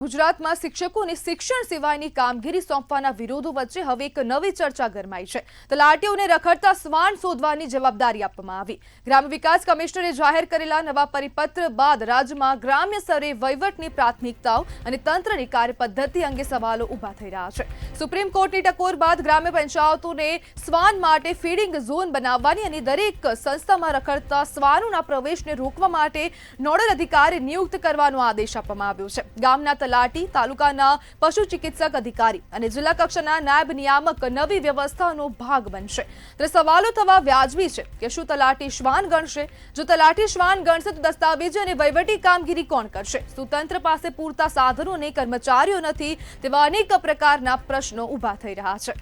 ગુજરાતમાં શિક્ષકોને શિક્ષણ સિવાયની કામગીરી સોંપવાના વિરોધો વચ્ચે હવે એક નવી ચર્ચા ગરમાઈ છે। તલાટીઓને રખડતા શ્વાન શોધવાની જવાબદારી આપવામાં આવી। ગ્રામ્ય વિકાસ કમિશનરે જાહેર કરેલા નવા પરિપત્ર બાદ રાજ્યમાં ગ્રામ્ય સ્તરે વહીવટની પ્રાથમિકતાઓ અને તંત્રની કાર્યપદ્ધતિ અંગે સવાલો ઊભા થઈ રહ્યા છે। સુપ્રીમ કોર્ટની ટકોર બાદ ગ્રામ્ય પંચાયતોને શ્વાન માટે ફીડિંગ ઝોન બનાવવાની અને દરેક સંસ્થામાં રખડતા શ્વાનોના પ્રવેશને રોકવા માટે નોડલ અધિકારી નિયુક્ત કરવાનો આદેશ આપવામાં આવ્યો છે। ગામના તલાટી, તાલુકાના પશુ ચિકિત્સક અધિકારી અને જિલ્લા કક્ષાના નાયબ નિયામક નવી વ્યવસ્થાનો ભાગ બનશે। ત્યારે સવાલો થવા વ્યાજબી છે કે શું તલાટી શ્વાન ગણશે? જો તલાટી શ્વાન ગણશે તો દસ્તાવેજી અને વહીવટી કામગીરી કોણ કરશે? શું તંત્ર પાસે પૂરતા સાધનો અને કર્મચારીઓ નથી? તેવા અનેક પ્રકારના પ્રશ્નો ઊભા થઈ રહ્યા છે।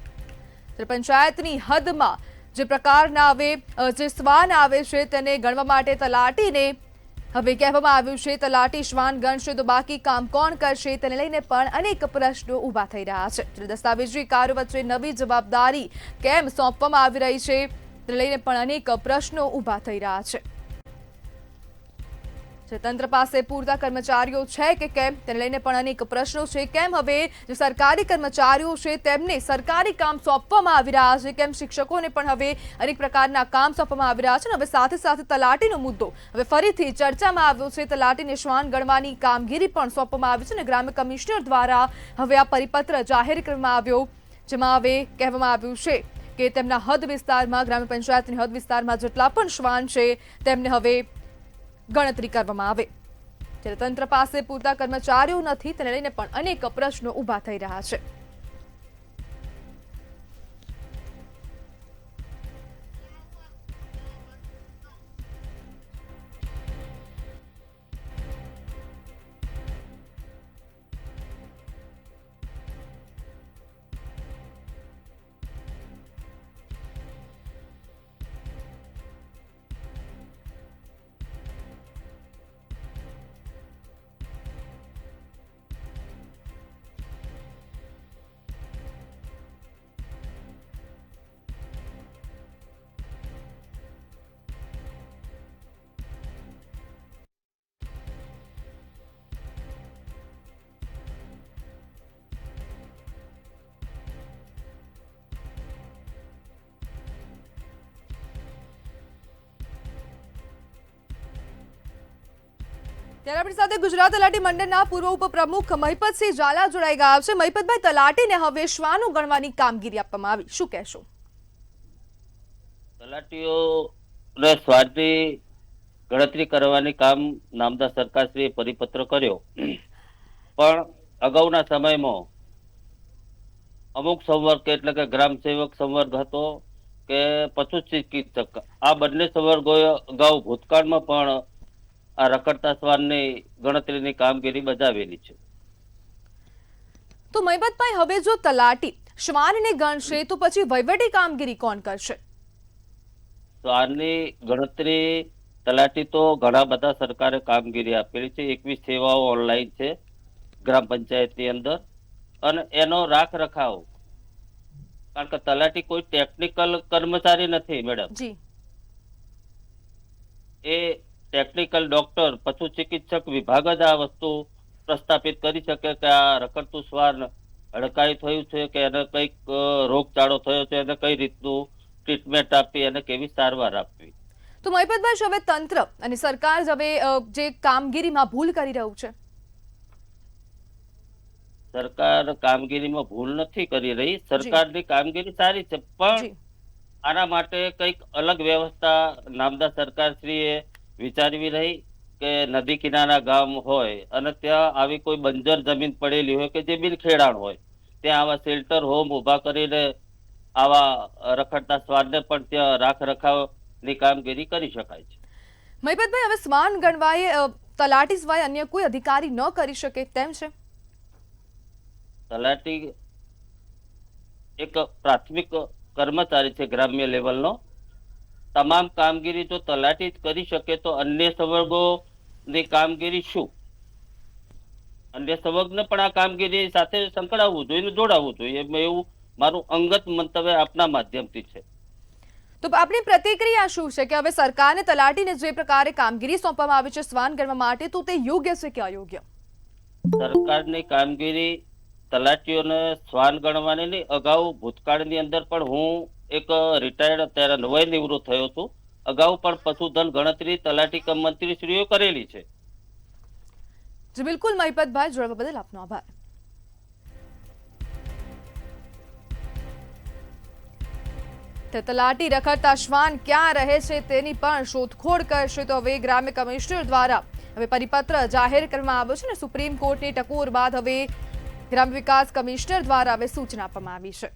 ત્યારે પંચાયતની હદમાં જે પ્રકારના જે શ્વાન આવે છે તેને ગણવા માટે તલાટીને હવે કહેવામાં આવ્યું છે તલાટી શ્વાન ગણશે તો બાકી કામ કોણ કરશે? તેને લઈને પણ અનેક પ્રશ્નો ઊભા થઈ રહ્યા છે। દસ્તાવેજી કાર્યો વચ્ચે નવી જવાબદારી કેમ સોંપવામાં આવી રહી છે તેને લઈને પણ અનેક પ્રશ્નો ઊભા થઈ રહ્યા છે। તંત્ર પાસે પૂરતા કર્મચારીઓ છે કે કેમ તેને લઈને પણ અનેક પ્રશ્નો છે। કેમ હવે જે સરકારી કર્મચારીઓ છે તેમને સરકારી કામ સોંપવામાં આવી રહ્યા છે? કેમ શિક્ષકોને પણ હવે અનેક પ્રકારના કામ સોંપવામાં આવી રહ્યા છે? હવે સાથે સાથે તલાટીનો મુદ્દો હવે ફરીથી ચર્ચામાં આવ્યો છે। તલાટીને શ્વાન ગણવાની કામગીરી પણ સોંપવામાં આવી છે અને ગ્રામ્ય કમિશનર દ્વારા હવે આ પરિપત્ર જાહેર કરવામાં આવ્યો, જેમાં હવે કહેવામાં આવ્યું છે કે તેમના હદ વિસ્તારમાં, ગ્રામ્ય પંચાયતની હદ વિસ્તારમાં જેટલા પણ શ્વાન છે તેમને હવે ગણતરી કરવામાં આવે। જ્યારે તંત્ર પાસે પૂરતા કર્મચારીઓ નથી તેને લઈને પણ અનેક પ્રશ્નો ઊભા થઈ રહ્યા છે। ત્યારે આપણી સાથે ગુજરાત તલાટી મંડળના પૂર્વ ઉપપ્રમુખ મહિપતસિંહ ઝાલા જોડાઈ ગયા છે। મહિપતભાઈ, તલાટીને હવે શ્વાનો ગણવાની કામગીરી આપવામાં આવી, શું કહેશો? તલાટીઓને શ્વાનની ગણતરી કરવાની કામ નામદાર સરકારશ્રીએ પરિપત્ર કર્યો, પણ અગાઉના સમયમાં અમુક સંવર્ગ એટલે કે ગ્રામ સેવક સંવર્ગ હતો કે પશુ ચિકિત્સક, આ બંને સંવર્ગોએ અગાઉ ભૂતકાળમાં પણ આ રખડતા શ્વાનની ગણતરીની કામગીરી બજાવેલી છે। તો મહિપતભાઈ, હવે જો તલાટી શ્વાનને ગણશે તો પછી વહીવટી કામગીરી કોણ કરશે? શ્વાનની ગણતરી તલાટી તો ઘણા બધા સરકારે કામગીરી આપેલી છે। 21 સેવાઓ ઓનલાઈન છે ગ્રામ પંચાયતની અંદર, અને એનો રાખ રખાવ, કારણ કે તલાટી કોઈ ટેકનિકલ કર્મચારી નથી મેડમ, એ ટેકનિકલ ડોક્ટર, પશુ ચિકિત્સક વિભાગ જ આ વસ્તુ પ્રસ્થાપિત કરી શકે કે આ રખડતું શ્વાન હડકાઈ થયું છે કે એને કઈક રોગચાળો થયો છે, એને કઈ રીતનું ટ્રીટમેન્ટ આપવી, એને કેવી સારવાર આપવી। તો મહિપતભાઈ, હવે તંત્ર અને સરકાર હવે જે કામગીરીમાં ભૂલ કરી રહ્યું છે? સરકાર કામગીરીમાં ભૂલ નથી કરી રહી, સરકારની કામગીરી સારી છે, પણ આના માટે કઈક અલગ વ્યવસ્થા નામદાર સરકારશ્રીએ વિચારવી રહી કે નદી કિનારા ગામ હોય અને ત્યાં આવી કોઈ બંજર જમીન પડેલી હોય કે જે બિનખેડાણ હોય, ત્યાં આવા શેલ્ટર હોમ ઉભા કરીને આવા રખડતા શ્વાનને પણ ત્યાં રાખ રખાવની કામગીરી કરી શકાય છે। મહિપતભાઈ, હવે શ્વાન ગણવાય તલાટી સિવાય અન્ય કોઈ અધિકારી ન કરી શકે તેમ છે? તલાટી એક પ્રાથમિક કર્મચારી છે ગ્રામ્ય લેવલનો, તમામ કામગીરી જો તલાટી જ કરી શકે તો અન્ય સંવર્ગોની કામગીરી શું? અન્ય સંવર્ગને પણ આ કામગીરી સાથે સંકળાવવું જોઈએ, જોડાવવું જોઈએ, એવું મારું અંગત મંતવ્ય આપના માધ્યમથી છે। તો આપની પ્રતિક્રિયા શું છે કે હવે સરકારને તલાટીને જે પ્રકારે કામગીરી સોંપવામાં આવી છે શ્વાન ગણવા માટે, તો તે યોગ્ય છે કે અયોગ્ય? સરકારની કામગીરી તલાટીઓને શ્વાન ગણવાની નહીં. અગાઉ ભૂતકાળની અંદર પણ હું એક રિટાયર્ડ અત્યારે નવાઈ નિવૃત્ત થયો છું. અગાઉ પણ પશુધન ગણતરી તલાટી કમ મંત્રીશ્રીઓ કરેલી છે. જી બિલકુલ મહિપતભાઈ, જોડવા બદલ આપનો આભાર. તો તલાટી રખડતા શ્વાન ક્યાં રહે છે તેની પણ શોધખોળ કરશે. તો હવે ગ્રામ્ય કમિશનર દ્વારા હવે પરિપત્ર જાહેર કરવામાં આવ્યો છે ને સુપ્રીમ કોર્ટની ટકોર બાદ હવે ગ્રામ્ય વિકાસ કમિશનર દ્વારા હવે સૂચના આપવામાં આવી છે.